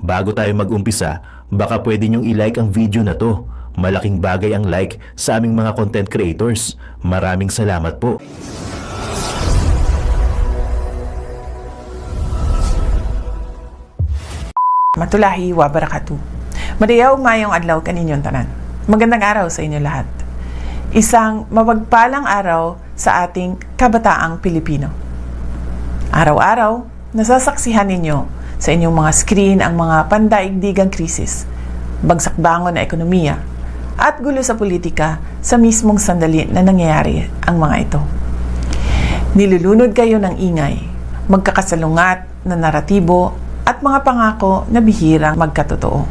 Bago tayo mag-umpisa, baka pwede nyong i-like ang video na to. Malaking bagay ang like sa aming mga content creators. Maraming salamat po. Matulahi wa barakatuh. Madayaw mayong adlaw kaninyong tanan. Magandang araw sa inyo lahat. Isang mapagpalang araw sa ating kabataang Pilipino. Araw-araw, nasasaksihan ninyo sa inyong mga screen ang mga pandaigdigang krisis, bagsak bangon na ekonomiya, at gulo sa politika sa mismong sandali na nangyayari ang mga ito. Nilulunod kayo ng ingay, magkakasalungat na naratibo at mga pangako na bihirang magkatotoo.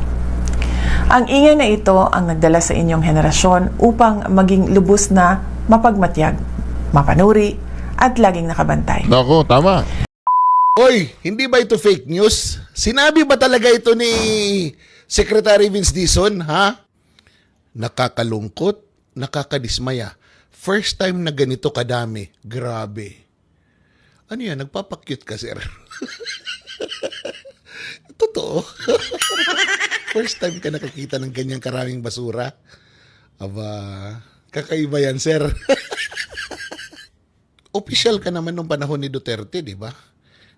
Ang ingay na ito ang nagdala sa inyong henerasyon upang maging lubos na mapagmatyag, mapanuri, at laging nakabantay. Nako, tama. Oy, hindi ba ito fake news? Sinabi ba talaga ito ni Secretary Vince Dizon, ha? Nakakalungkot, nakakadismaya. First time na ganito kadami. Grabe. Ano yan? Nagpapakyut ka, sir? Totoo. First time ka nakakita ng ganyang karaming basura. Aba, kakaiba yan, sir. Official ka naman nung panahon ni Duterte, di ba?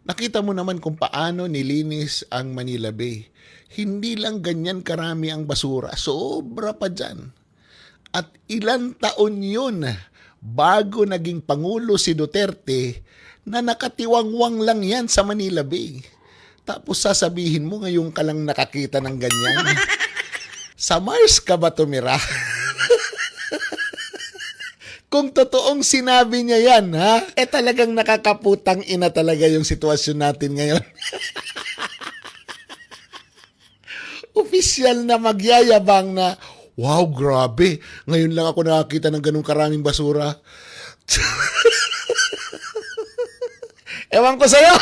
Nakita mo naman kung paano nilinis ang Manila Bay. Hindi lang ganyan karami ang basura. Sobra pa dyan. At ilang taon yun bago naging Pangulo si Duterte na nakatiwangwang lang yan sa Manila Bay. Tapos sasabihin mo ngayon ka lang nakakita ng ganyan. Sa Mars ka ba tumira? Kung totoong sinabi niya yan, ha? Talagang nakakaputang ina talaga yung sitwasyon natin ngayon. Opisyal na magyayabang na, wow, grabe. Ngayon lang ako nakakita ng ganung karaming basura. Ewan ko sa'yo.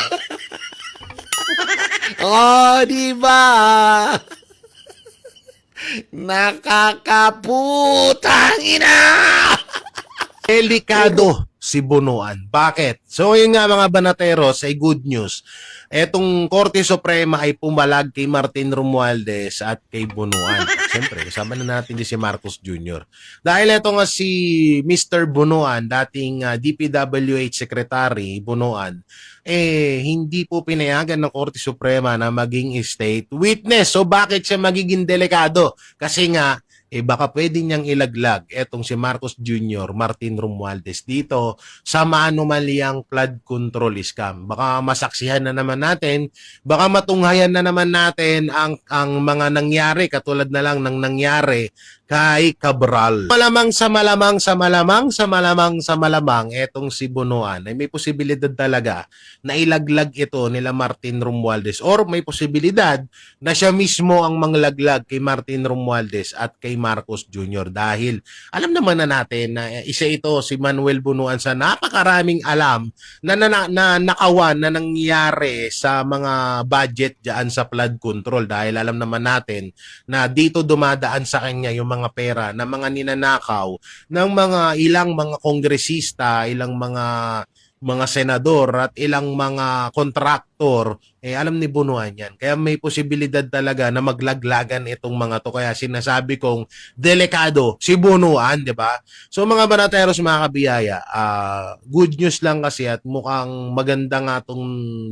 Oh, di ba? Nakakaputang ina! Delikado si Bunuan. Bakit? So yun nga mga banateros ay good news. Etong Korte Suprema ay pumalag kay Martin Romualdez at kay Bunuan. Siyempre, kasama na natin si Marcos Jr. Dahil ito nga si Mr. Bunuan, dating DPWH Secretary Bunuan, hindi po pinayagan ng Korte Suprema na maging state witness. So bakit siya magiging delikado? Kasi nga, baka pwede niyang ilaglag etong si Marcos Jr., Martin Romualdez dito sa maanumalyang flood control scam. Baka masaksihan na naman natin, baka matunghayan na naman natin ang mga nangyari katulad na lang ng nangyari kay Cabral. Malamang sa malamang etong si Bunuan ay may posibilidad talaga na ilaglag ito nila Martin Romualdez or may posibilidad na siya mismo ang manglaglag kay Martin Romualdez at kay Marcos Jr. dahil alam naman na natin na isa ito si Manuel Bunuan sa napakaraming alam na nakawan na nangyari sa mga budget dyan sa flood control dahil alam naman natin na dito dumadaan sa kanya yung mga pera na mga ninanakaw ng ilang mga kongresista, ilang mga senador at ilang mga kontraktor, alam ni Bunuan yan. Kaya may posibilidad talaga na maglaglagan itong mga to. Kaya sinasabi kong delikado si Bunuan, di ba? So mga banateros, mga kabiyaya, good news lang kasi at mukhang maganda nga itong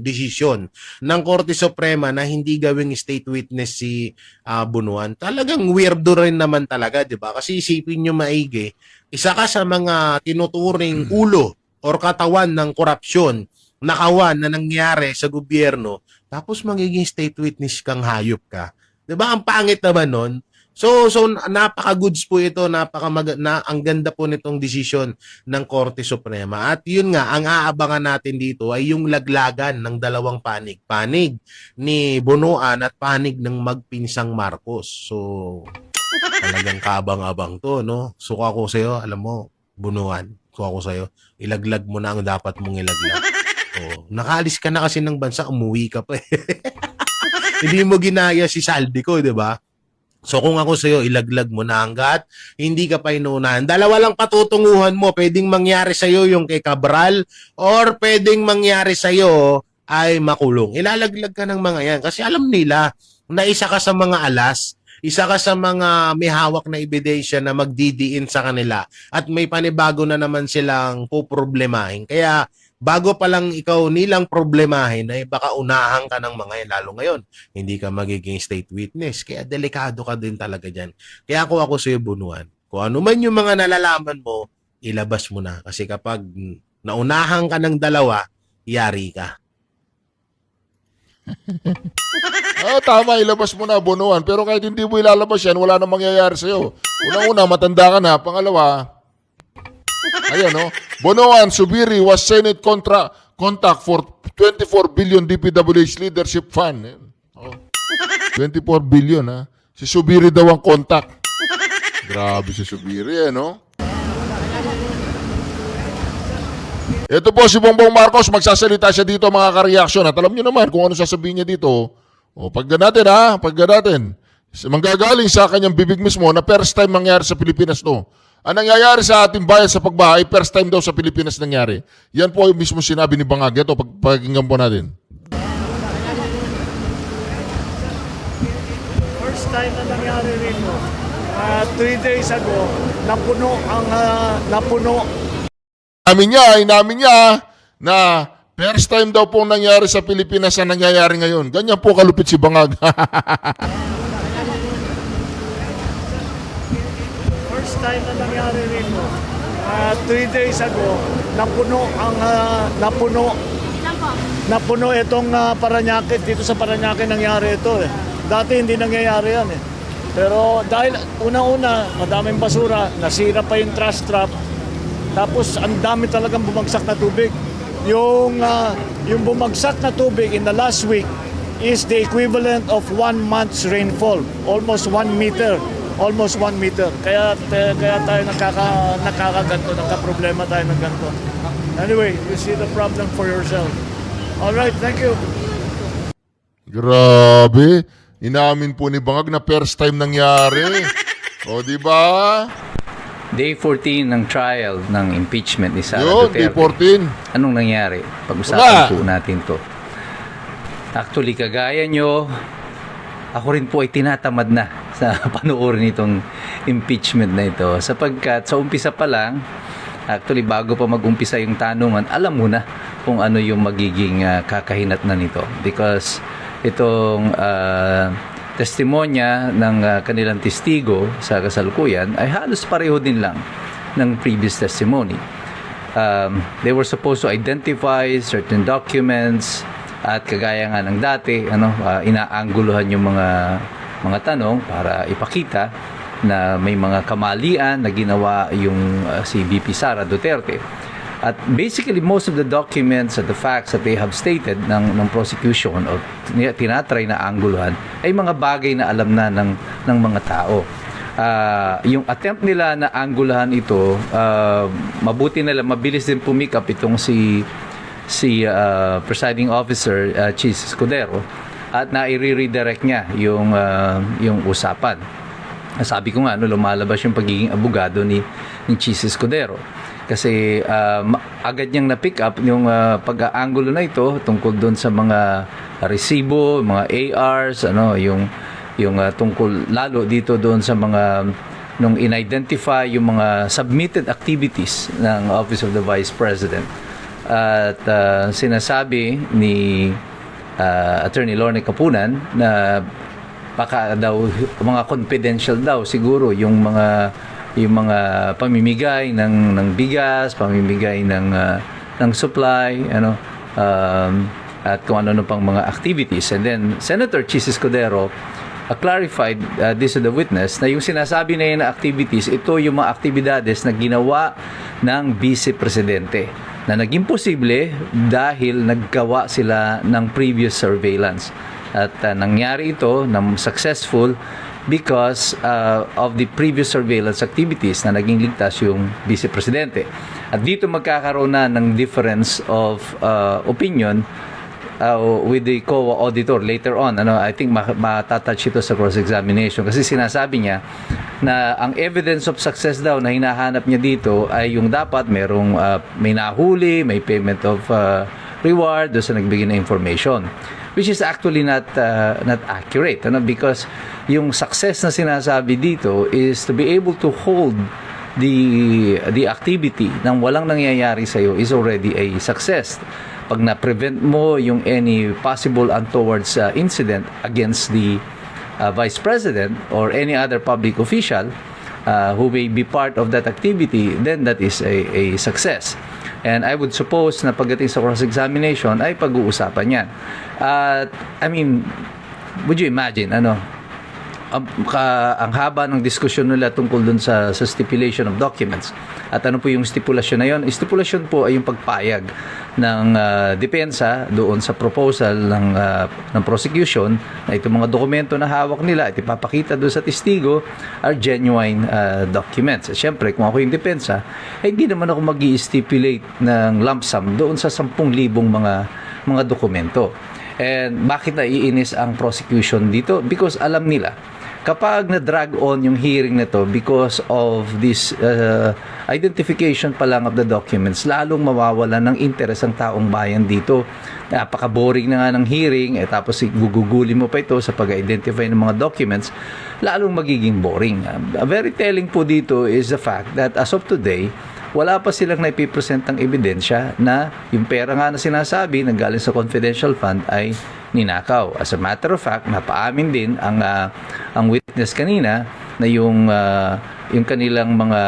desisyon ng Korte Suprema na hindi gawing state witness si Bunuan. Talagang weirdo rin naman talaga, di ba? Kasi isipin nyo maigi, isa ka sa mga tinuturing ulo or katawan ng korupsyon, nakawan na nangyari sa gobyerno, tapos magiging state witness kang hayop ka. 'Di ba? Ang pangit naman nun. So napaka-goods po ito, ang ganda po nitong desisyon ng Korte Suprema. At yun nga, ang aabangan natin dito ay yung laglagan ng dalawang panig. Panig ni Bunuan at panig ng magpinsang Marcos. So talagang kabang-abang to, no? Suka ko sa'yo, alam mo, Bunuan, suka ko sa'yo, ilaglag mo na ang dapat mong ilaglag. Nakaalis ka na kasi ng bansa, umuwi ka pa eh. Hindi mo ginaya si Saldi ko, di ba? So kung ako sa'yo, ilaglag mo na hanggat hindi ka pa inuunahan. Dalawa lang patutunguhan mo, pwedeng mangyari sa'yo yung kay Cabral or pwedeng mangyari sa'yo ay makulong. Ilalaglag ka ng mga yan kasi alam nila na isa ka sa mga alas, isa ka sa mga may hawak na ebidensya na magdidiin sa kanila at may panibago na naman silang poproblemahin. Kaya bago pa lang ikaw nilang problemahin ay baka unahan ka ng mga yan. Lalo ngayon, hindi ka magiging state witness. Kaya delikado ka din talaga dyan. Kaya ako sa'yo, Bunuan, kung ano man yung mga nalalaman mo, ilabas mo na. Kasi kapag naunahan ka ng dalawa, yari ka. Tama, ilabas mo na, Bonoan. Pero kahit hindi mo ilalabas yan, wala nang mangyayari sa'yo. Unang-una, matanda ka na. Pangalawa, ayan, no? Bonoan Subiri was Senate contact for 24 billion DPWH Leadership Fund. Ayan. Oh. 24 billion, ha? Si Subiri daw ang contact. Grabe si Subiri, no? Ito po si Bongbong Marcos, magsasalita siya dito mga ka-reaction. At alam nyo naman kung ano sasabihin niya dito. O, pagka natin. Manggagaling sa kanyang bibig mismo na first time mangyari sa Pilipinas to. Ang nangyayari sa ating bayan sa pagbahay, first time daw sa Pilipinas nangyari. Yan po yung mismo sinabi ni Bangag. Ito, pagkinggan po natin. First time na nangyari rito, 3 days ago, napuno. Inamin niya na first time daw pong nangyari sa Pilipinas ang nangyayari ngayon. Ganyan po kalupit si Bangag. First time na nangyari rito, 3 days ago, napuno itong Parañaque. Dito sa Parañaque nangyari ito eh. Dati hindi nangyayari yan eh. Pero dahil una-una, madaming basura, nasira pa yung trash trap. Tapos ang dami talagang bumagsak na tubig. Yung bumagsak na tubig in the last week is the equivalent of 1 month's rainfall. Almost 1 meter. Almost 1 meter. Kaya tayo nakakaganto, nagka-problema tayo ng ganito. Anyway, you see the problem for yourself. Alright, thank you. Grabe. Inamin po ni Bangag na first time nangyari. O, di ba? Day 14 ng trial ng impeachment ni Sara Yun, Duterte. day 14. Anong nangyari? Pag-usapan po natin to. Actually, kagaya nyo, ako rin po ay tinatamad na sa panoorin itong impeachment na ito. Sapagkat sa umpisa pa lang, actually bago pa mag-umpisa yung tanungan, alam mo na kung ano yung magiging kakahinatnan nito. Because itong testimonya ng kanilang testigo sa kasalukuyan ay halos pareho din lang ng previous testimony. They were supposed to identify certain documents at kagaya nga ng dati, inaangguluhan yung mga tanong para ipakita na may mga kamalian na ginawa yung si VP Sara Duterte. At basically, most of the documents at the facts that they have stated ng prosecution o tinatry na angguluhan ay mga bagay na alam na ng mga tao. Yung attempt nila na angguluhan ito, mabuti nila, mabilis din pumikap itong si presiding officer, Chis Escudero, at na-redirect niya yung usapan. Sabi ko nga, lumalabas yung pagiging abogado ni Chis Escudero. Kasi agad niyang na-pick up yung pag-aangulo na ito tungkol doon sa mga resibo, mga ARs, yung tungkol lalo dito doon sa mga nung in-identify yung mga submitted activities ng Office of the Vice President. At sinasabi ni Attorney Lorne Capunan na baka daw mga confidential daw siguro yung mga pamimigay ng bigas, pamimigay ng supply, at kung ano pang mga activities. And then Senator Chis Escudero clarified this to the witness na yung sinasabi na yun na activities, ito yung mga aktibidades na ginawa ng Vice Presidente na naging posible dahil naggawa sila ng previous surveillance. At nangyari ito na successful because of the previous surveillance activities na naging ligtas yung Vice Presidente. At dito magkakaroon na ng difference of opinion with the COA auditor later on. I think matatouch ito sa cross-examination kasi sinasabi niya na ang evidence of success daw na hinahanap niya dito ay yung dapat may nahuli, may payment of reward doon sa nagbigay ng information, which is actually not accurate, because yung success na sinasabi dito is to be able to hold the activity nang walang nangyayari sa iyo is already a success. Pag na-prevent mo yung any possible untoward incident against the Vice President or any other public official who may be part of that activity, then that is a success. And I would suppose na pagdating sa cross-examination ay pag-uusapan yan. I mean, would you imagine, ang haba ng diskusyon nila tungkol dun sa stipulation of documents. At ano po yung stipulation na yun? Stipulation po ay yung pagpayag ng depensa doon sa proposal ng prosecution na itong mga dokumento na hawak nila at ipapakita doon sa testigo are genuine documents. At syempre, kung ako yung depensa, hindi naman ako mag-i-stipulate ng lump sum doon sa 10,000 mga dokumento. And bakit naiinis ang prosecution dito? Because alam nila, kapag na-drag on yung hearing na to because of this identification pa lang of the documents, lalong mawawala ng interest ang taong bayan dito. Napaka-boring na nga ng hearing, tapos gugugulin mo pa ito sa pag-identify ng mga documents, lalong magiging boring. Very telling po dito is the fact that as of today, wala pa silang naipipresent ang ebidensya na yung pera nga na sinasabi na galing sa confidential fund ay ninakaw. As a matter of fact, napaamin din ang witness kanina na yung kanilang mga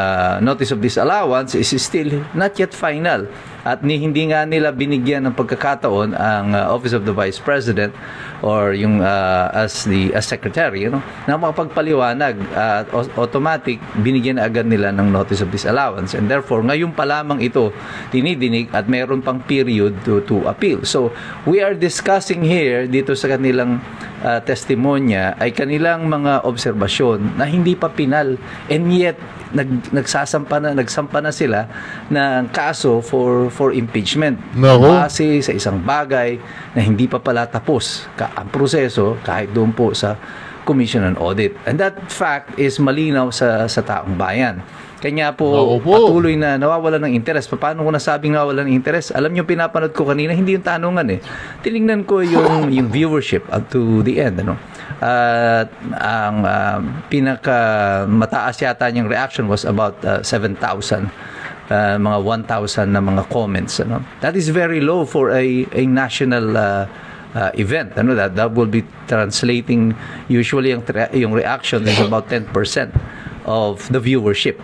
notice of disallowance is still not yet final. At hindi nga nila binigyan ng pagkakataon ang Office of the Vice President or yung as secretary, na makapagpaliwanag at automatic binigyan na agad nila ng notice of disallowance, and therefore ngayon pa lamang ito tinidinig at meron pang period to appeal. So we are discussing here dito sa kanilang testimonya ay kanilang mga obserbasyon na hindi pa pinal, and yet nagsampa na sila ng kaso for impeachment. Base sa isang bagay na hindi pa pala tapos ang proseso kahit doon po sa Commission on Audit. And that fact is malinaw sa taong bayan. Kanya po patuloy na nawawala ng interes. Paano ko nasabing nawawala ng interes? Alam niyo, pinapanood ko kanina, hindi yung tanungan Tinignan ko yung viewership up to the end. At ang pinaka mataas yata niyang reaction was about 7,000. Mga 1,000 na mga comments. That is very low for a national event. That will be translating, usually yung reaction is about 10% of the viewership.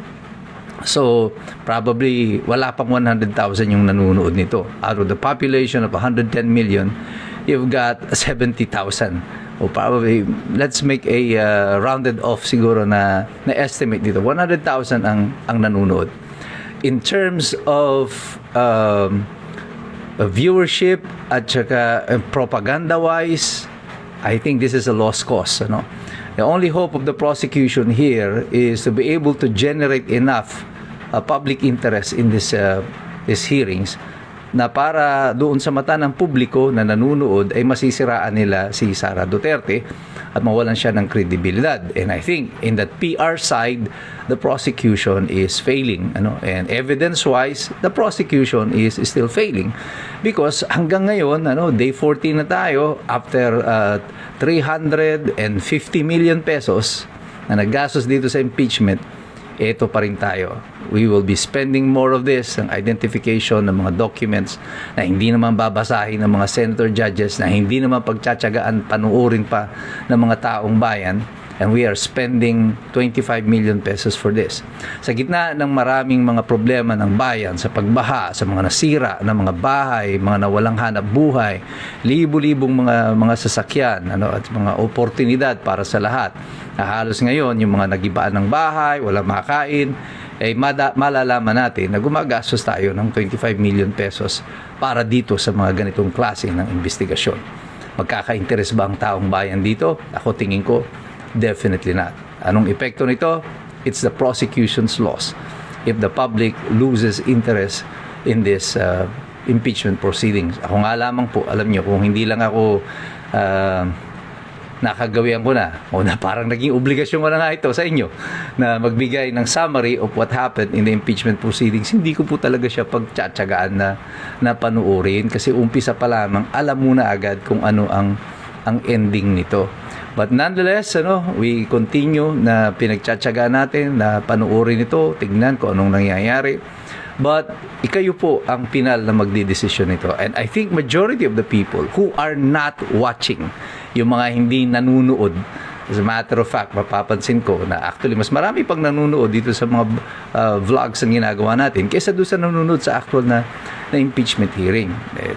So, probably wala pang 100,000 yung nanonood nito. Out of the population of 110 million, you've got 70,000. O probably, let's make a rounded off siguro na estimate dito. 100,000 ang nanonood. In terms of viewership at saka propaganda-wise, I think this is a lost cause. The only hope of the prosecution here is to be able to generate enough public interest in these hearings na para doon sa mata ng publiko na nanunood ay masisiraan nila si Sara Duterte at mawalan siya ng kredibilidad. And I think in that PR side, the prosecution is failing. And evidence-wise, the prosecution is still failing. Because hanggang ngayon, day 14 na tayo, after 350 million pesos na naggastos dito sa impeachment, ito pa rin tayo. We will be spending more of this, ang identification ng mga documents na hindi naman babasahin ng mga senator judges, na hindi naman pagtsatsagaan panuorin pa ng mga taong bayan. And we are spending 25 million pesos for this. Sa gitna ng maraming mga problema ng bayan, sa pagbaha, sa mga nasira ng mga bahay, mga nawalang hanap buhay, libo-libong mga sasakyan, at mga oportunidad para sa lahat. Halos ngayon, yung mga nagibaan ng bahay, walang makain, malalaman natin na gumagastos tayo ng 25 million pesos para dito sa mga ganitong klase ng investigasyon. Magkaka-interes ba ang taong bayan dito? Ako tingin ko, definitely not. Anong epekto nito? It's the prosecution's loss. If the public loses interest in this impeachment proceedings. Ako nga lamang po, alam nyo, kung hindi lang ako nakagawian ko na o na parang naging obligasyon ko na nga ito sa inyo na magbigay ng summary of what happened in the impeachment proceedings. Hindi ko po talaga siya pagtsatsagaan na panuorin kasi umpisa pa lamang alam mo na agad kung ano ang ending nito. But nonetheless, we continue na pinagtsatsagaan natin na panuorin ito, tignan kung anong nangyayari. But ikayo po ang pinal na magdidesisyon nito. And I think majority of the people who are not watching, yung mga hindi nanunood, as a matter of fact, mapapansin ko na actually mas marami pang nanunood dito sa mga vlogs ang ginagawa natin kaysa doon sa nanunood sa actual na impeachment hearing.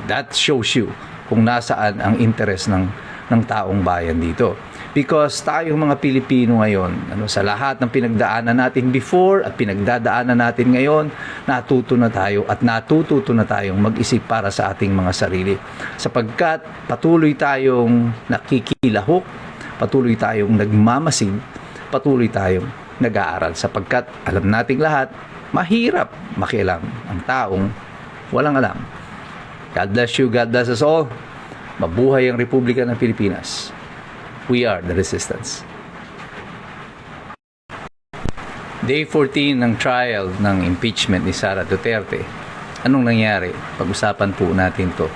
That shows you kung nasaan ang interest ng taong bayan dito. Because tayong mga Pilipino ngayon, sa lahat ng pinagdaanan natin before at pinagdadaanan natin ngayon, natuto na tayo at natututo na tayong mag-isip para sa ating mga sarili. Sapagkat patuloy tayong nakikilahok, patuloy tayong nagmamasid, patuloy tayong nag-aaral. Sapagkat alam nating lahat, mahirap makialam ang taong walang alam. God bless you, God bless us all. Mabuhay ang Republika ng Pilipinas. We are the resistance. Day 14 ng trial ng impeachment ni Sara Duterte. Anong nangyari? Pag-usapan po natin to.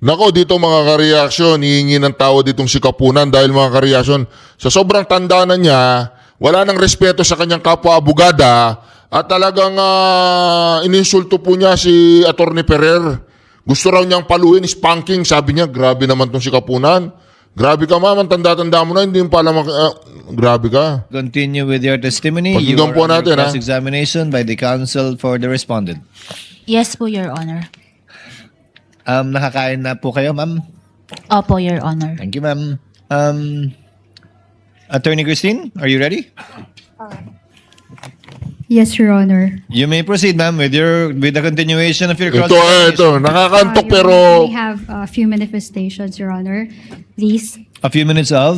Nako, dito mga kareaksyon, hihingi ng tao ditong si Kapunan dahil mga kareaksyon, sa sobrang tanda na niya, wala nang respeto sa kanyang kapwa-abogada at talagang ininsulto po niya si Atty. Ferrer. Gusto raw niyang paluin, spanking, sabi niya, grabe naman tong si Kapunan. Grabe ka ma'am, ang tanda-tanda mo na, hindi mo pala grabe ka. Continue with your testimony. You Pakinggan are po under natin, ha? cross-examination by the counsel for the respondent. Yes po, Your Honor. Nakakain na po kayo, ma'am? Opo, Your Honor. Thank you, ma'am. Attorney Christine, are you ready? Yes, Your Honor. You may proceed, ma'am, with the continuation of your Ito, cross-examination. nakakantok Your pero... Honor, we have a few manifestations, Your Honor. Please. A few minutes of?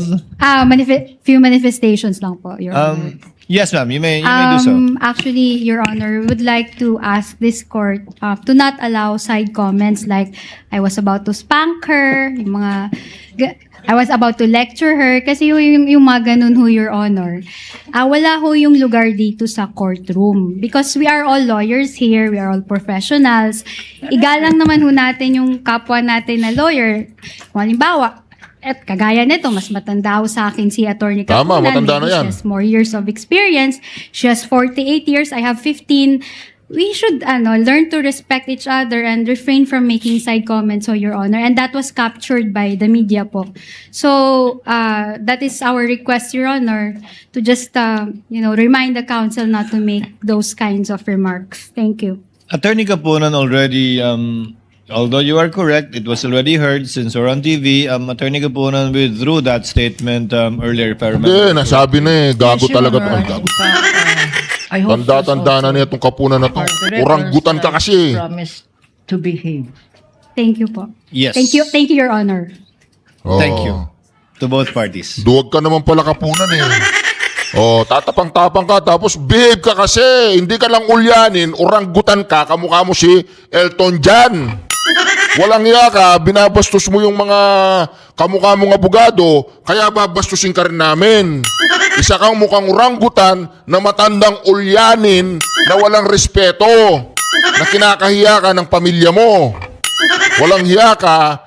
Few manifestations lang po, Your Honor. Yes, ma'am, you may do so. Actually, Your Honor, we would like to ask this court to not allow side comments like, I was about to spank her, yung mga... I was about to lecture her kasi yung mga ganun ho, Your Honor. Wala ho yung lugar dito sa courtroom because we are all lawyers here, we are all professionals. Igalang naman ho natin yung kapwa natin na lawyer. Kung halimbawa, at kagaya nito, mas matanda ho sa akin si Atty. Kapunan. Tama, matanda na yan. She has more years of experience. She has 48 years, I have 15. We should learn to respect each other and refrain from making side comments, Your Honor. And that was captured by the media po. So, that is our request, Your Honor, to just, remind the counsel not to make those kinds of remarks. Thank you. Attorney Kapunan already, although you are correct, it was already heard since we're on TV, Attorney Kapunan withdrew that statement earlier, if I remember. Hindi, nasabi na gago Yes, Your talaga Honor. to. Gago. In fact, I hope Tanda-tanda na niya itong Kapunan na to. for the Oranggutan ka records, kasi. promise to behave. Thank you po. Yes. Thank you, Your Honor. Thank you. To both parties. Duwag ka naman pala Kapunan eh. Tatapang-tapang ka tapos behave ka kasi. Hindi ka lang ulyanin, oranggutan ka, kamukha mo si Elton John. Walang iya ka, binabastos mo yung mga kamukha mong abogado, kaya babastusin ka rin namin. Isa kang mukhang oranggutan na matandang ulyanin na walang respeto, na kinakahiya ka ng pamilya mo. Walang hiya ka,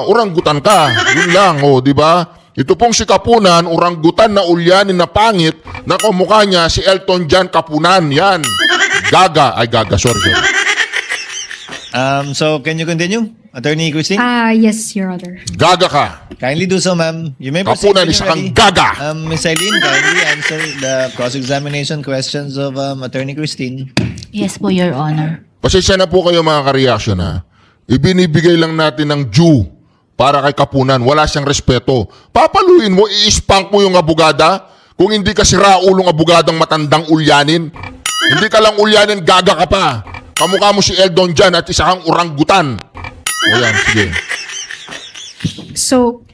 oranggutan ka. Yun lang, di ba? Ito pong si Kapunan, oranggutan na ulyanin na pangit, na kamukha niya si Elton John Kapunan. Yan. Gaga, sorry. So, can you continue, Attorney Christine? Yes, Your Honor. Gaga ka. Kindly do so, ma'am. You may proceed Kapunan, when isa you're kang ready. gaga. Ms. Eileen, kindly answer the cross-examination questions of Attorney Christine. Yes po, Your Honor. Pasensya na po kayo mga ka-reaction ha. Ibinibigay lang natin ng due para kay Kapunan. Wala siyang respeto. Papaluin mo, i-spank mo yung abogada. Kung hindi ka siraulong abogadang matandang ulyanin. Hindi ka lang ulyanin, gaga ka pa. Kamukha mo si Eldon John at isa kang oranggutan. O yan, sige. So,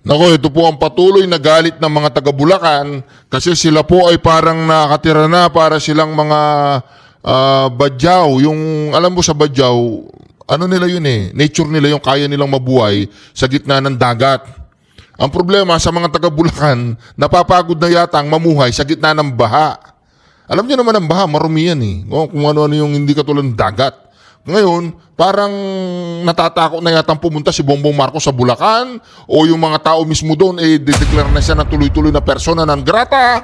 Nako, ito po ang patuloy na galit ng mga taga Bulacan kasi sila po ay parang nakatira na para silang mga Badyaw, yung alam mo sa Badyaw, ano nila yun eh, nature nila yung kaya nilang mabuhay sa gitna ng dagat. Ang problema sa mga taga Bulacan, napapagod na yata ang mamuhay sa gitna ng baha. Alam niyo naman ang baha, marumi yan eh. Kung ano-ano yung hindi katulad ng dagat. Ngayon, parang natatakot na yata pumunta si Bongbong Marcos sa Bulacan o yung mga tao mismo doon declare na siya na tuloy-tuloy na persona non grata,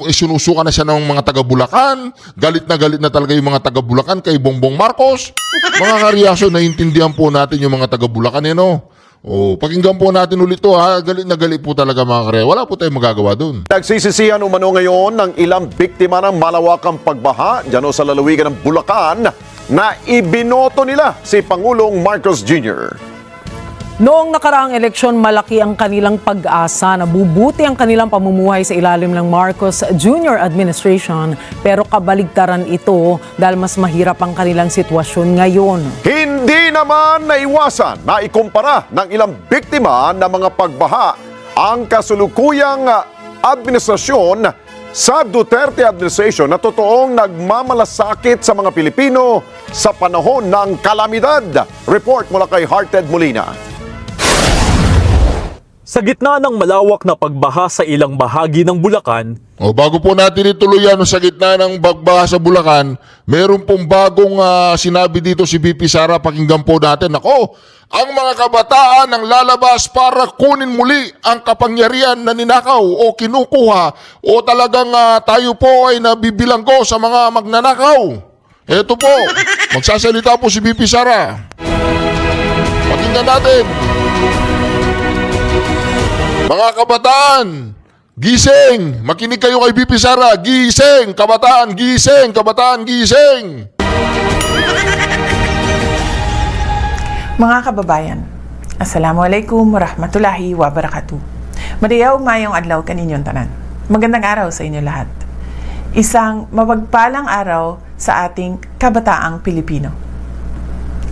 sinusuka na siya ng mga taga Bulacan, galit na talaga yung mga taga Bulacan kay Bongbong Marcos. Mga karyaso, naiintindihan po natin yung mga taga Bulacan eh, no? O, pakinggan po natin ulit to ha, galit na galit po talaga mga karya. Wala po tayong magagawa doon. Nagsisisihan umano ngayon ng ilang biktima ng malawakang pagbaha dyan sa lalawigan ng Bulacan na ibinoto nila si Pangulong Marcos Jr. Noong nakaraang eleksyon, malaki ang kanilang pag-asa na bubuti ang kanilang pamumuhay sa ilalim ng Marcos Jr. administration, pero kabaligtaran ito dahil mas mahirap ang kanilang sitwasyon ngayon. Hindi naman naiwasan na ikumpara ng ilang biktima ng mga pagbaha ang kasulukuyang administrasyon sa Duterte administration na totoong nagmamalasakit sa mga Pilipino sa panahon ng kalamidad. Report mula kay Hearted Molina. Sa gitna ng malawak na pagbaha sa ilang bahagi ng Bulacan, Bago po natin ituloy yan sa gitna ng bagbaha sa Bulacan, meron pong bagong sinabi dito si VP Sara, pakinggan po natin. Ako, ang mga kabataan ang lalabas para kunin muli ang kapangyarihan na ninakaw o kinukuha o talagang tayo po ay nabibilanggo sa mga magnanakaw. Eto po, magsasalita po si VP Sara. Pakinggan natin. Mga kabataan, gising! Makinig kayo kay VP Sara. Gising! Kabataan, gising! Kabataan, gising! Mga kababayan, Assalamualaikum warahmatullahi wabarakatuh. Madayaw mayong adlaw kaninyong tanan. Magandang araw sa inyo lahat. Isang mapagpalang araw sa ating kabataang Pilipino.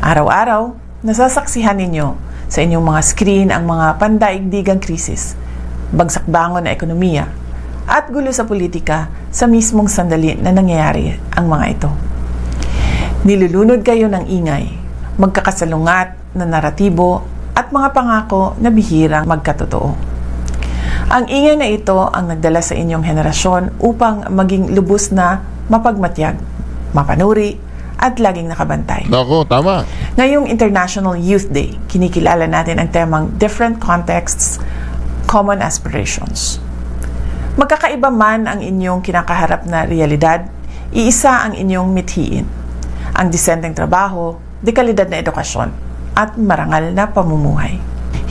Araw-araw, nasasaksihan ninyo sa inyong mga screen ang mga pandaigdigang krisis, bagsak bangon na ekonomiya, at gulo sa politika sa mismong sandali na nangyayari ang mga ito. Nilulunod kayo ng ingay, magkakasalungat na naratibo at mga pangako na bihirang magkatotoo. Ang ingay na ito ang nagdala sa inyong henerasyon upang maging lubos na mapagmatyag, mapanuri, at laging nakabantay. Nako, tama. Ngayong International Youth Day, kinikilala natin ang temang Different Contexts, Common Aspirations. Magkakaiba man ang inyong kinakaharap na realidad, iisa ang inyong mithiin. Ang disenteng trabaho, dekalidad na edukasyon, at marangal na pamumuhay.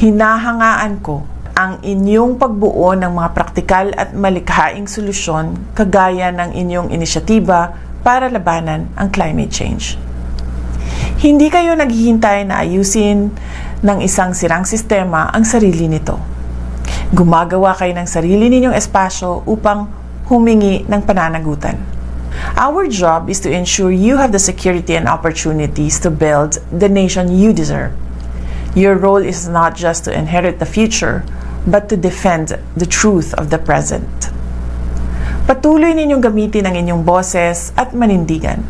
Hinahangaan ko ang inyong pagbuo ng mga praktikal at malikhaing solusyon kagaya ng inyong inisyatiba para labanan ang climate change. Hindi kayo naghihintay na ayusin ng isang sirang sistema ang sarili nito. Gumagawa kayo ng sarili ninyong espasyo upang humingi ng pananagutan. Our job is to ensure you have the security and opportunities to build the nation you deserve. Your role is not just to inherit the future, but to defend the truth of the present. Patuloy ninyong gamitin ang inyong boses at manindigan.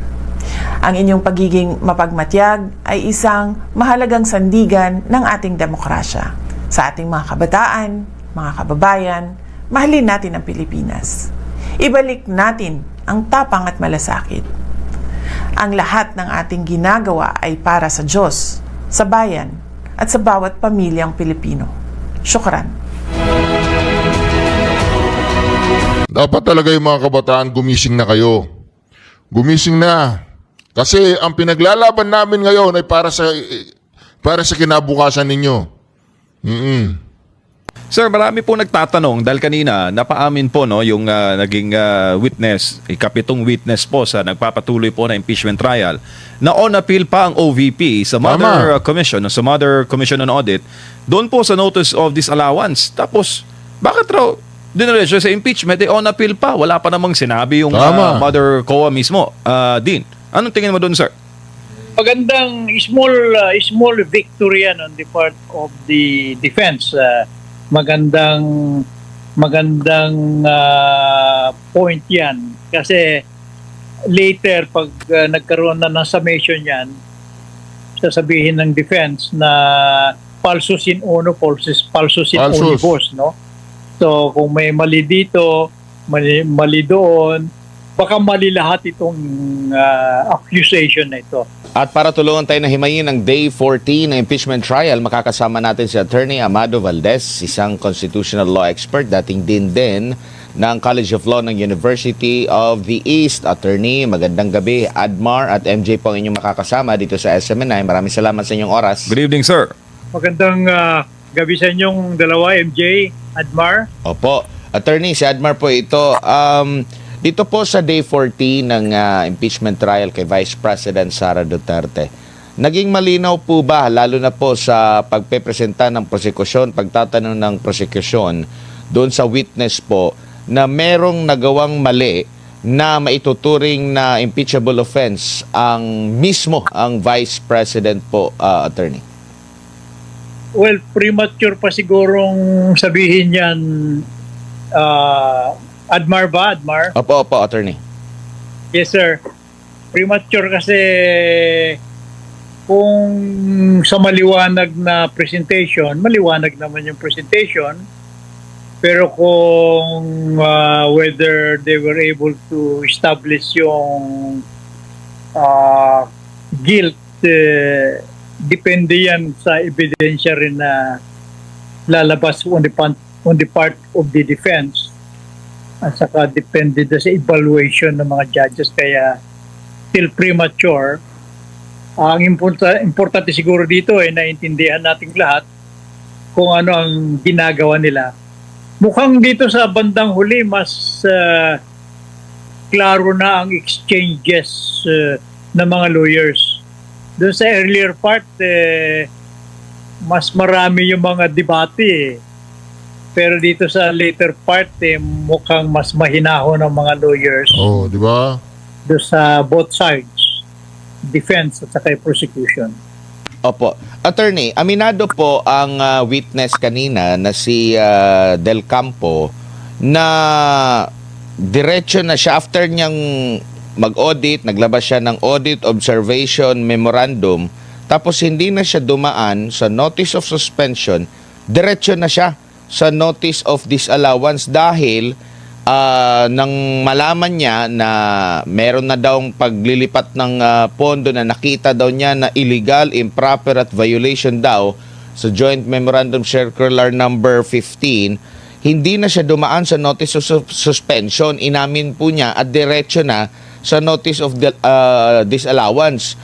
Ang inyong pagiging mapagmatyag ay isang mahalagang sandigan ng ating demokrasya. Sa ating mga kabataan, mga kababayan, mahalin natin ang Pilipinas. Ibalik natin ang tapang at malasakit. Ang lahat ng ating ginagawa ay para sa Diyos, sa bayan, at sa bawat pamilyang Pilipino. Syukran. Dapat talaga yung mga kabataan, gumising na kayo. Gumising na. Kasi ang pinaglalaban namin ngayon ay para sa kinabukasan ninyo. Sir, marami po nagtatanong dahil kanina napaamin po yung naging witness, ikapitong witness po sa nagpapatuloy po na impeachment trial na on appeal pa ang OVP sa Mother Commission, sa Mother Commission on Audit, doon po sa notice of disallowance. Tapos, bakit raw diniretso sa impeachment, on appeal pa, wala pa namang sinabi yung Mother COA mismo. Dean, anong tingin mo doon, sir? Magandang small victory yan on the part of the defense. Magandang point yan kasi later, pag nagkaroon na ng summation yan, sasabihin ng defense na falsus in uno, falsus in unibus, no? So, kung may mali dito, mali doon, baka mali lahat itong accusation na ito. At para tulungan tayo na himayin ang Day 14 na impeachment trial, makakasama natin si Attorney Amado Valdez, isang constitutional law expert, dating din ng College of Law ng University of the East. Attorney, magandang gabi. Admar at MJ po ang inyong makakasama dito sa SMNI. Maraming salamat sa inyong oras. Good evening, sir. Magandang gabi sa inyong dalawa, MJ, Admar. Opo. Attorney, si Admar po ito. Dito po sa Day 14 ng impeachment trial kay Vice President Sara Duterte, naging malinaw po ba, lalo na po sa pagpepresenta ng prosekusyon, pagtatanong ng prosekusyon doon sa witness po, na merong nagawang mali na maituturing na impeachable offense ang Vice President po, Attorney? Well, premature pa sigurong sabihin yan, Admar ba? Admar? Opo, Attorney. Yes, sir. Premature kasi kung sa maliwanag na presentation, maliwanag naman yung presentation. Pero kung whether they were able to establish yung guilt, depende yan sa ebidensya rin na lalabas on the part of the defense. At saka depende sa evaluation ng mga judges, kaya still premature. Ang importante siguro dito ay naintindihan nating lahat kung ano ang ginagawa nila. Mukhang dito sa bandang huli mas klaro na ang exchanges ng mga lawyers. Doon sa earlier part, mas marami yung mga debate. Pero dito sa later part, mukhang mas mahinahon ng mga lawyers. Oh, di ba? Doon sa both sides, defense at saka prosecution. Opo. Attorney, aminado po ang witness kanina na si Del Campo na diretso na siya after niyang mag-audit, naglabas siya ng audit observation memorandum, tapos hindi na siya dumaan sa notice of suspension, diretso na siya sa notice of disallowance dahil nang malaman niya na meron na daw paglilipat ng pondo na nakita daw niya na illegal, improper at violation daw sa Joint Memorandum Circular number 15, hindi na siya dumaan sa notice of suspension, inamin po niya at diretso na sa notice of disallowance.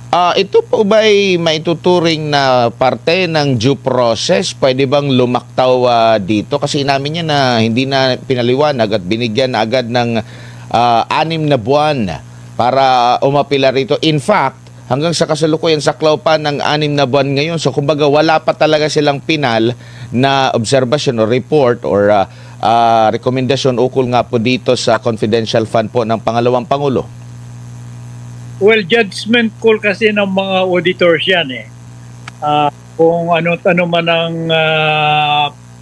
Ito po ba ay maituturing na parte ng due process? Pwede bang lumaktaw dito? Kasi inamin niya na hindi na pinaliwanag at binigyan na agad ng 6 na buwan para umapila rito. In fact, hanggang sa kasalukuyan saklaw pa ng 6 na buwan ngayon. So kumbaga wala pa talaga silang pinal na observation or report or rekomendasyon ukol nga po dito sa confidential fund po ng pangalawang Pangulo. Well, judgment call kasi ng mga auditors yan eh. Kung ano man ang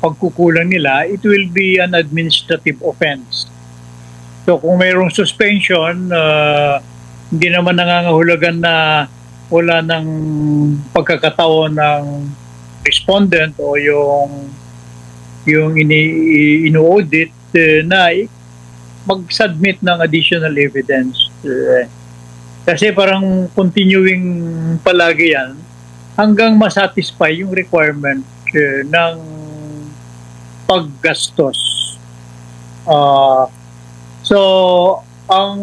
pagkukulang nila, it will be an administrative offense. So kung mayroong suspension, hindi naman nangangahulugan na wala ng pagkakataon ng respondent o yung ino-audit na mag-submit ng additional evidence. Kasi parang continuing palagi yan hanggang masatisfy yung requirement ng paggastos. So, ang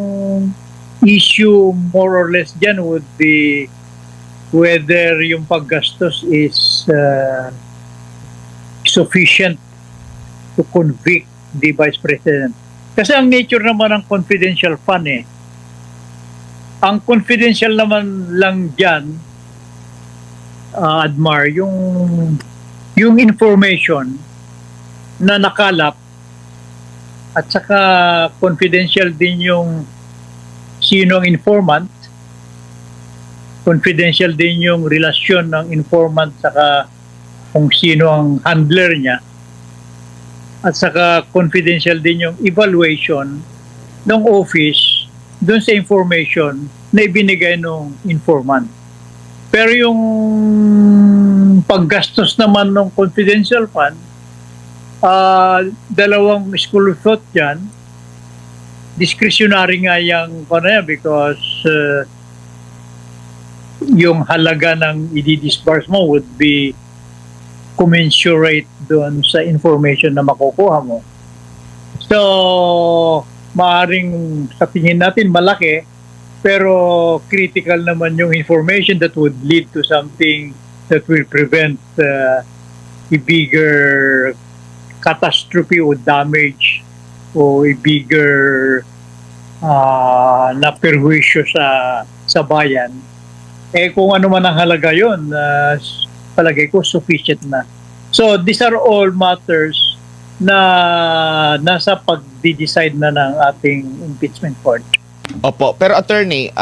issue more or less dyan would be whether yung paggastos is sufficient to convict the Vice President. Kasi ang nature naman ng confidential fund ang confidential naman lang dyan, Admar, yung information na nakalap at saka confidential din yung sino ang informant, confidential din yung relasyon ng informant saka kung sino ang handler niya, at saka confidential din yung evaluation ng office doon sa information na ibinigay ng informant. Pero yung paggastos naman ng confidential fund, dalawang school of thought yan. Discretionary nga yung because yung halaga ng i-disburse mo would be commensurate doon sa information na makukuha mo. So, maaring sa tingin natin malaki, pero critical naman yung information that would lead to something that will prevent a bigger catastrophe or damage o a bigger na perwisyo sa bayan. Kung ano man ang halaga yun, palagay ko sufficient na. So these are all matters na nasa pag-decide na ng ating impeachment court. Opo, pero attorney,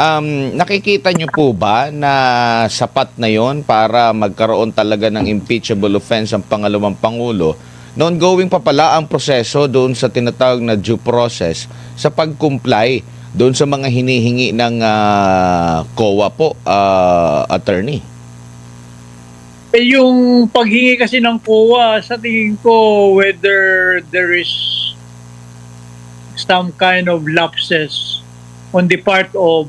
nakikita niyo po ba na sapat na yon para magkaroon talaga ng impeachable offense ang pangalawang pangulo? Non-going pa pala ang proseso doon sa tinatawag na due process sa pag-comply doon sa mga hinihingi ng COA po, attorney. Yung paghingi kasi ng COA, sa tingin ko whether there is some kind of lapses on the part of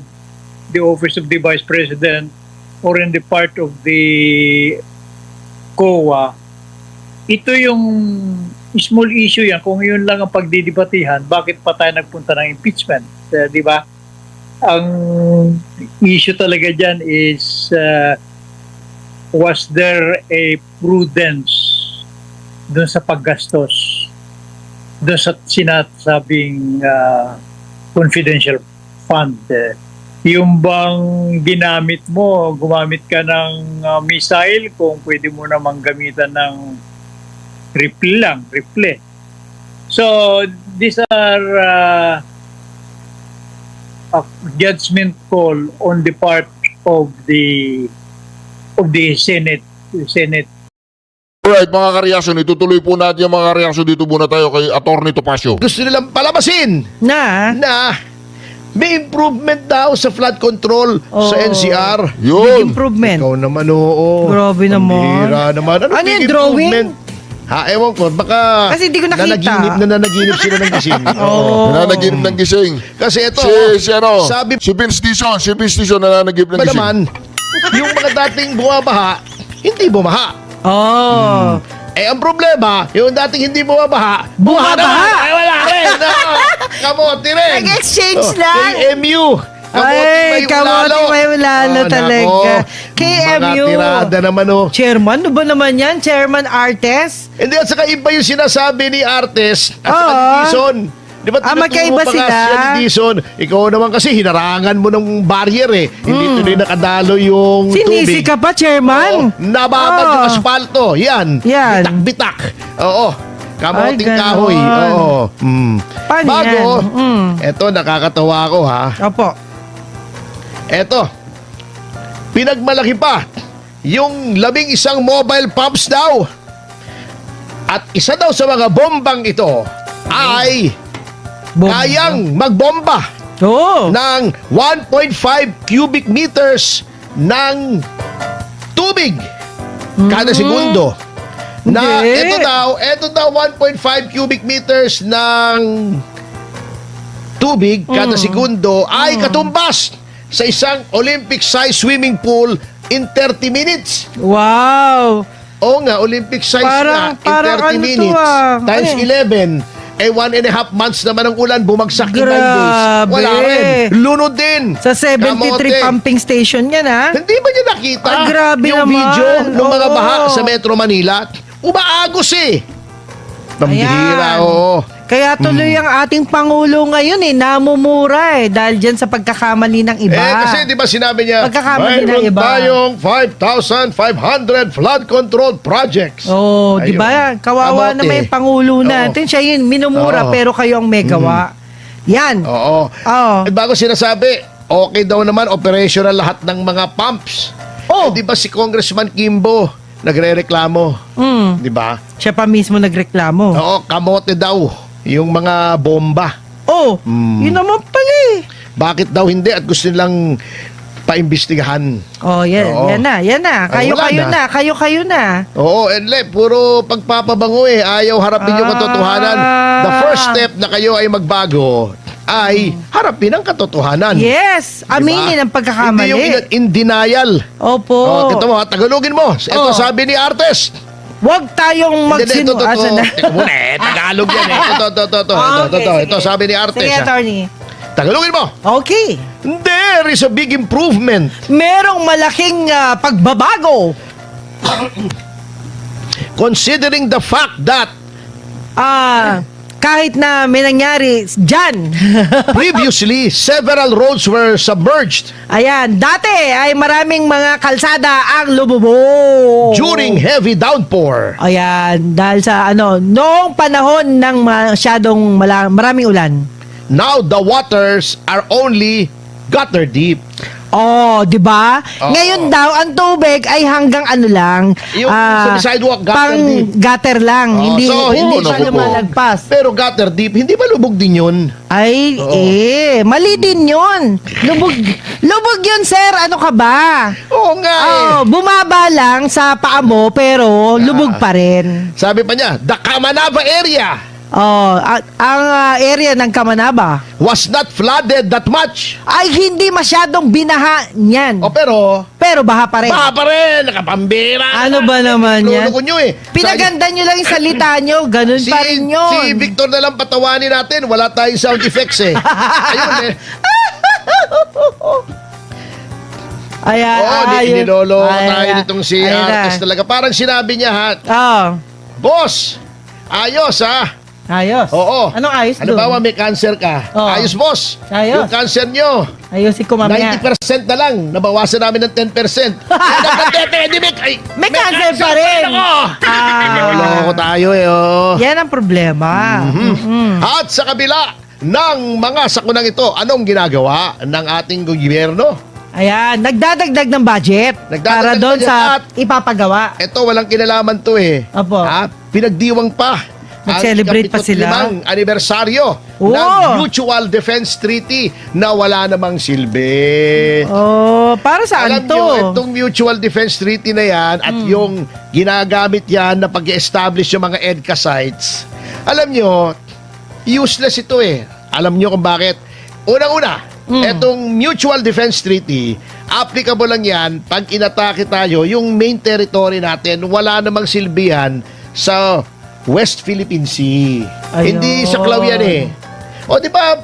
the Office of the Vice President or in the part of the COA, ito yung small issue yan. Kung yun lang ang pagdidibatihan, bakit pa tayo nagpunta ng impeachment? Di ba? Ang issue talaga dyan is was there a prudence dun sa paggastos dun sa sinasabing confidential fund? Yung bang ginamit mo, gumamit ka ng missile kung pwede mo namang gamitan ng rifle. So these are a judgment call on the part of the Senate. Alright, mga kareaksyon, itutuloy po natin yung mga reaksyon dito muna tayo kay Atty. Topacio. Gusto nilang palabasin na may improvement daw sa flood control sa NCR. Yun. Improvement. Ikaw naman, oo. Grabe naman. Bihira naman. Ano yung big drawing? improvement? Ewan ko. Baka Kasi di ko nakita. Nanaginip sila ng gising. Nananaginip ng gising. Kasi ito, si Vince Dizon nananaginip ng gising. naman, yung mga dating bumabaha, hindi bumaha. Ang problema, yung dating hindi bumabaha, buha naman. Ay, wala rin. Kamote rin. Nag-exchange lang. KMU. Kamote may ulalo talaga. KMU. Mga tirada naman, Chairman, ano ba naman yan? Chairman Artes? Hindi, at saka iba yung sinasabi ni Artes at saka ni Dizon. Di ba magkaiba tinuturo pa nga sila? siya ni Dizon? Ikaw naman kasi hinarangan mo ng barrier eh. Hindi tuloy nakadalo yung Sinisi tubig. ka pa, Chairman? Nababad yung asfalto. Yan. Bitak-bitak. Oo. Kamoting Ay, ganon. kahoy. Oo. Paano Bago, yan? eto nakakatawa ko ha. Opo. Eto, pinagmalaki pa yung 11 mobile pumps daw. At isa daw sa mga bombang ito ay kayang magbomba ng 1.5 cubic meters ng tubig kada segundo. Na ito daw 1.5 cubic meters ng tubig kada segundo ay katumbas sa isang Olympic-size swimming pool in 30 minutes. Wow! Oo nga, Olympic-size na in 30 minutes. Times 11. 1.5 months naman ang ulan, bumagsak in 9 days. Wala rin. Lunod din. Sa 73 pumping station yan, ha? Hindi ba niya nakita grabe yung naman. video ng mga baha sa Metro Manila? Umaagos eh. Pambihira, oo. Kaya tuloy ang ating Pangulo ngayon namumura dahil dyan sa pagkakamali ng iba. Kasi di ba sinabi niya, pagkakamali ng mayroon iba. tayong 5,500 flood control projects. Di ba? Kawawa Kamote. naman yung Pangulo natin. Siya yun, minumura, pero kayo ang may gawa. Yan. Oo. At bago sinasabi, okay daw naman operational lahat ng mga pumps. Di ba si Congressman Kimbo nagre-reklamo? Di ba? Siya pa mismo nagreklamo. Oo, kamote daw yung mga bomba. Yun naman pala eh. bakit daw hindi at gusto nilang paimbestigahan. Oh, Oo. yan na. Ay, wala na. Kayo na. Oo, Enle, puro pagpapabango ayaw harapin yung katotohanan. The first step na kayo ay magbago ay harapin ang katotohanan. Yes, aminin ang pagkakamali. Hindi yung in denial. Opo. Oh, ito mo, Tagalogin mo. Ito sabi ni Artes. Huwag tayong Teka muna Tagalog yan Ito sabi ni Artes. Sige, attorney. Tagalogin mo. Okay. There is a big improvement. Merong malaking pagbabago. Considering the fact that kahit na may nangyari dyan. previously, several roads were submerged. Ayan, dati ay maraming mga kalsada ang lumubog. During heavy downpour. Ayan, dahil sa noong panahon ng masyadong maraming ulan. Now the waters are only gutter deep. Oh, 'di ba? Oo. Ngayon daw ang tubig ay hanggang lang. Yung sa sidewalk, gutter pang deep. gutter lang, hindi So, hindi naku siya po. lumalagpas. Pero gutter deep, hindi ba lubog din yun? Ay, mali din 'yun. Lubog 'yun, sir. Ano ka ba? Oo nga bumaba lang sa paa mo pero lubog pa rin. Sabi pa niya, the Kamanava area Ang area ng Kamanaba was not flooded that much. ay hindi masyadong binaha niyan. Pero baha pa rin. Baha pa rin, nakapambira. Ano ba naman yan? Luloko nyo Pinaganda nyo lang yung salita nyo, ganun pa rin yun. Si Victor na lang patawanin natin, wala tayong sound effects Ayun niloloko tayo nitong si Artes talaga. Parang sinabi niya Boss, ayos Ayos. Oo. Anong ayos Ano doon? ba may cancer ka? Ayos, boss. Ayos. Yung cancer nyo, Ayusin ko mamaya. 90% na lang. Nabawasan namin ng 10%. May cancer pa rin. Niloloko tayo Yan ang problema. At sa kabila ng mga sakunang ito, anong ginagawa ng ating gobyerno? Ayan, nagdadagdag ng budget para doon sa ipapagawa. Ito, walang kinalaman to Opo. Pinagdiwang pa. Nag-celebrate pa sila. Ang anibersaryo ng Mutual Defense Treaty na wala namang silbi. Para saan Alam to? nyo, itong Mutual Defense Treaty na yan at yung ginagamit yan na pag-establish yung mga EDCA sites, alam nyo, useless ito Alam nyo kung bakit? Unang-una, itong Mutual Defense Treaty, applicable lang yan pag inatake tayo, yung main territory natin, wala namang silbihan sa West Philippine Sea. Ayun. Hindi sa Klaw yan O di ba,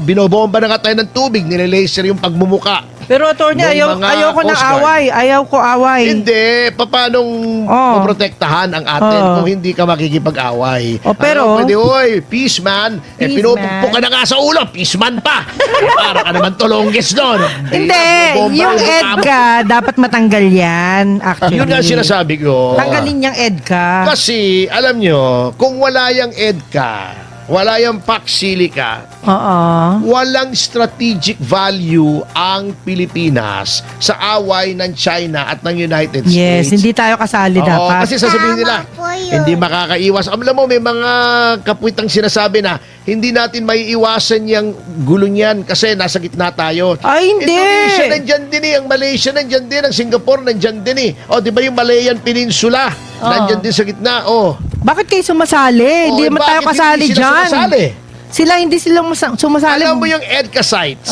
binobomba na nga tayo ng tubig, nilalaser yung pagmumuka. Pero attorney, ayoko ng away. Ayaw ko away. Hindi, paanong poprotektahan ang atin kung hindi ka makikipag-away? Pero pwede, peace man. Pinupukpok ka na nga sa ulo, peace man pa. Para ka naman tulongges doon. Hindi, yung EDCA, dapat matanggal yan, actually. Yun nga sinasabi ko. Tanggalin yung EDCA. Kasi, alam nyo, kung wala yung EDCA, wala yung Pax Silica, walang strategic value ang Pilipinas sa away ng China at ng United States. Yes, hindi tayo kasali dapat. Kasi sasabihin nila, hindi makakaiwas. Alam mo, may mga kapwitang sinasabi na hindi natin maiiwasan yung gulong yan kasi nasa gitna tayo. Ay, hindi. Indonesia nandyan din ang Malaysia nandyan din, ang Singapore nandyan din O, di ba yung Malayan Peninsula nandyan din sa gitna? Bakit kayo sumasali? Hindi naman tayo kasali dyan. Hindi sila sumasali. Alam mo yung EDCA sites?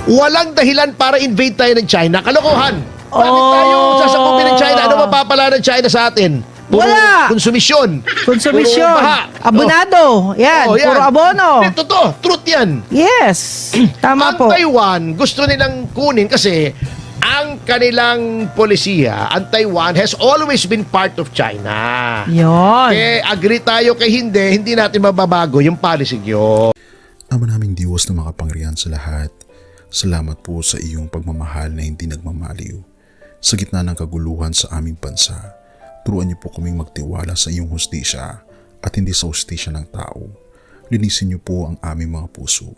Walang dahilan para invade tayo ng China. Kalokohan. Bakit tayo sasakupin ng China? Ano mapapala ng China sa atin? Wala. Konsumisyon. Puro baha. Abonado. Yan. Puro abono. Totoo. Truth yan. Yes. Tama po. Ang Taiwan, gusto nilang kunin kasi ang kanilang polisiya, ang Taiwan has always been part of China. Yon. Agree tayo kay hindi natin mababago yung policy nyo. Ama naming Diyos na makapangyarihan sa lahat, salamat po sa iyong pagmamahal na hindi nagmamaliw. Sa gitna ng kaguluhan sa aming bansa, turuan niyo po kaming magtiwala sa iyong hustisya at hindi sa hustisya ng tao. Linisin niyo po ang aming mga puso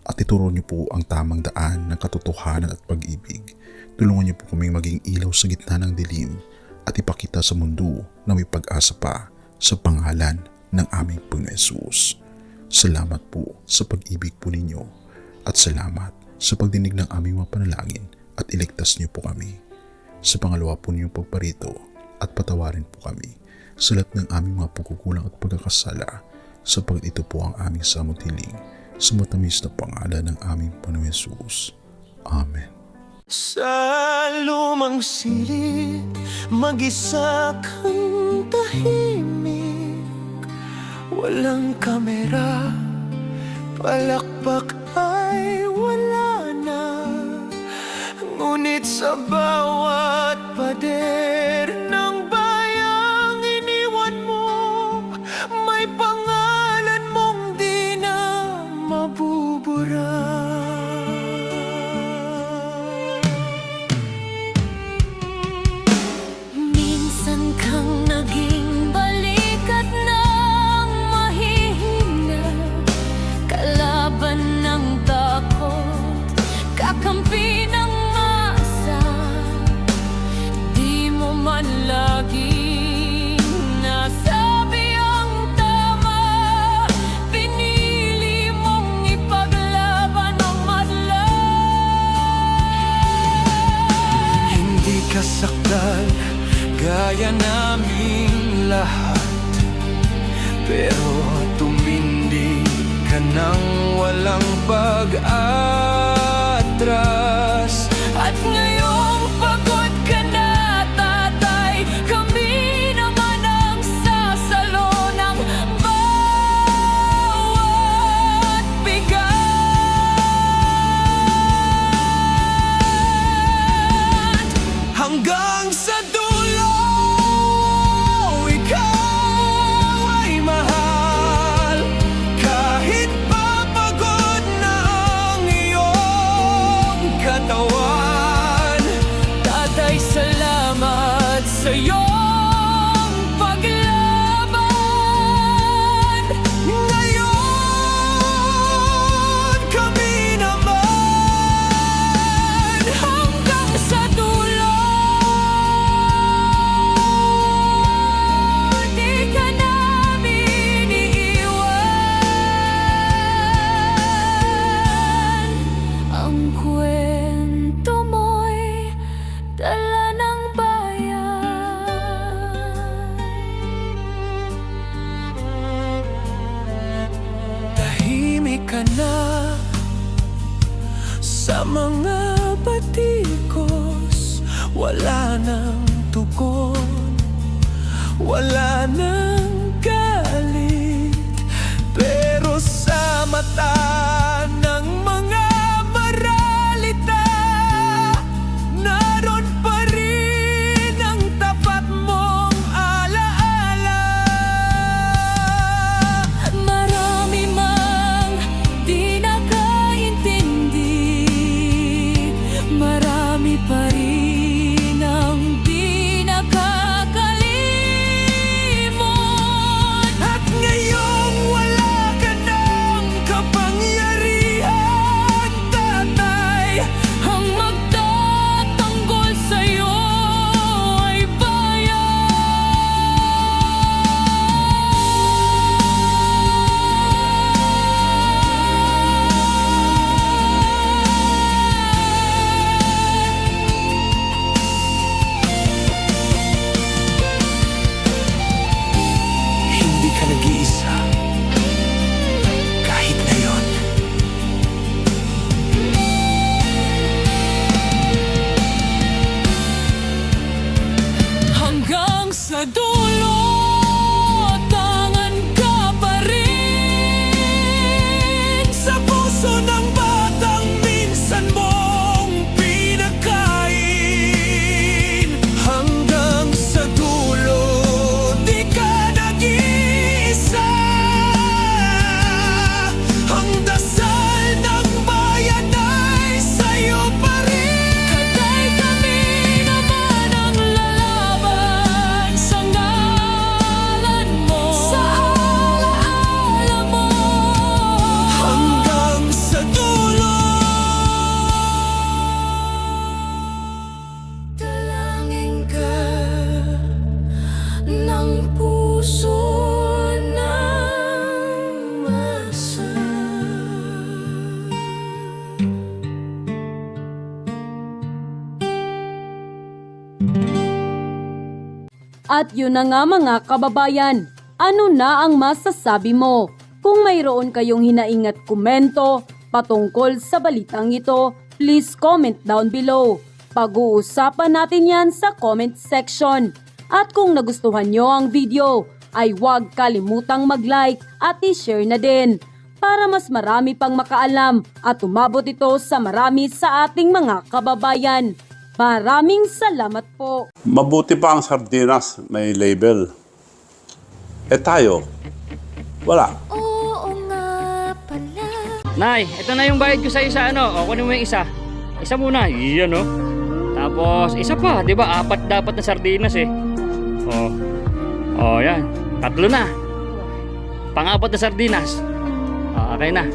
at ituro niyo po ang tamang daan ng katotohanan at pag-ibig. Tulungan niyo po kaming maging ilaw sa gitna ng dilim at ipakita sa mundo na may pag-asa pa sa pangalan ng aming Panginoon Hesus. Salamat po sa pag-ibig po ninyo at salamat sa pagdinig ng aming mga panalangin at iligtas niyo po kami. Sa pangalawa po ninyong pagparito at patawarin po kami sa lahat ng aming mga pagkukulang at pagkakasala sapagkat ito po ang aming samutiling sa matamis na pangalan ng aming Panginoong Hesus. Amen. Sa lumang silid, mag-isa kang tahimik. Walang kamera, palakpak ay wala na. Ngunit sa bawat pader ng bayang iniwan mo, may pangalan mong di na mabubura. Minsan kang naging balikat ng mahihina, kalaban ng takot, kakampi ng asa. Di mo man laging nasabi ang tama, pinili mong ipaglaban ang madla. Hindi ka saktan gaya naming lahat, pero tumindi ka nang walang pag-atras. At ngayong pagod ka na, tatay, kami naman ang sasalo ng bawat bigat. Hanggang sa dulo, ikaw ay mahal. Kahit papagod na ang iyong katawan, tatay, salamat sa iyong paglaban. Ngayon, kami naman hanggang sa dulo. Di ka namin iiwan. Ang kwento mo'y dala ng bayan. Tahimik ka na sa mga batikos, wala nang tugon, wala nang galit, pero sa mata ng mga maralita, naroon pa rin ang tapat mong alaala. Marami mang di nakaintindi, marami pa rin ang di nakakalimot. At yun na nga mga kababayan, ano na ang masasabi mo? Kung mayroon kayong hinaing at komento patungkol sa balitang ito, please comment down below. Pag-uusapan natin yan sa comment section. At kung nagustuhan nyo ang video, ay huwag kalimutang mag-like at i-share na din para mas marami pang makaalam at umabot ito sa marami sa ating mga kababayan. Maraming salamat po. Mabuti pa ang sardinas, may label. Eh tayo, wala. Nay, ito na yung bayad ko sa isa, ano? O, kunin mo yung isa. Isa muna, iyan, no? Tapos, isa pa, di ba? 4 dapat na sardinas, eh. O, yan. 3 na. Pang-4 na sardinas. Okay na.